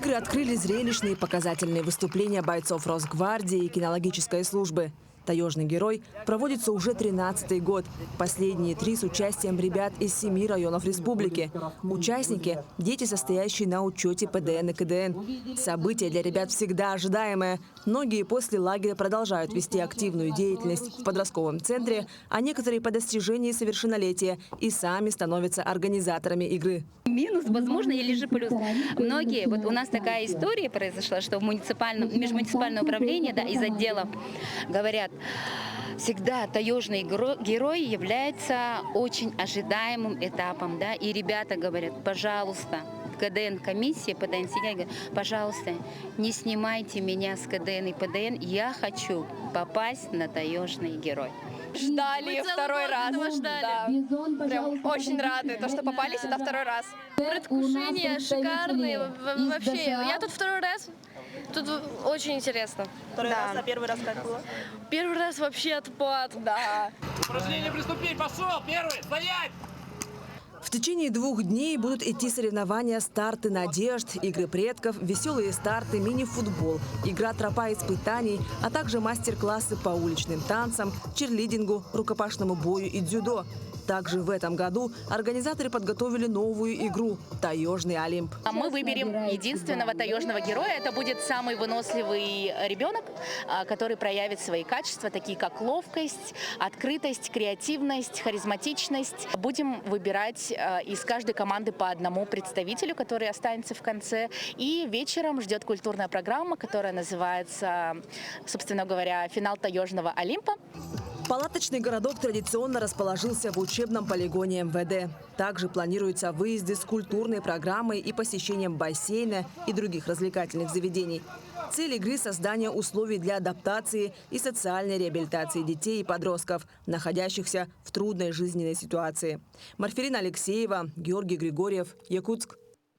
Игры открыли зрелищные и показательные выступления бойцов Росгвардии и кинологической службы. «Таежный герой» проводится уже 13-й год. Последние 3 с участием ребят из 7 районов республики. Участники – дети, состоящие на учете ПДН и КДН. Событие для ребят всегда ожидаемое. Многие после лагеря продолжают вести активную деятельность в подростковом центре, а некоторые по достижении совершеннолетия и сами становятся организаторами игры. Минус, возможно, или же плюс. Многие, вот у нас такая история произошла, что в межмуниципальное управление, да, из отделов говорят, всегда таежный герой является очень ожидаемым этапом, да, и ребята говорят, пожалуйста, КДН-комиссия, ПДН-сидя, пожалуйста, не снимайте меня с КДН и ПДН, я хочу попасть на таежный герой. Ждали второй раз. Да. Прям очень рады, то, что попались сюда второй раз. Предвкушения шикарные. Вообще, я тут второй раз. Тут очень интересно. Второй раз, а первый раз как было? Первый раз вообще отпад. Да. Упражнение приступить, пошел, первый, стоять! В течение 2 дней будут идти соревнования, старты надежд, игры предков, веселые старты, мини-футбол, игра тропа испытаний, а также мастер-классы по уличным танцам, черлидингу, рукопашному бою и дзюдо. Также в этом году организаторы подготовили новую игру «Таежный Олимп». А мы выберем единственного таежного героя. Это будет самый выносливый ребенок, который проявит свои качества, такие как ловкость, открытость, креативность, харизматичность. Будем выбирать из каждой команды по одному представителю, который останется в конце. И вечером ждет культурная программа, которая называется, собственно говоря, «Финал Таежного Олимпа». Палаточный городок традиционно расположился в учебном полигоне МВД. Также планируются выезды с культурной программой и посещением бассейна и других развлекательных заведений. Цель игры – создание условий для адаптации и социальной реабилитации детей и подростков, находящихся в трудной жизненной ситуации. Марферина Алексеева, Георгий Григорьев, Якутск.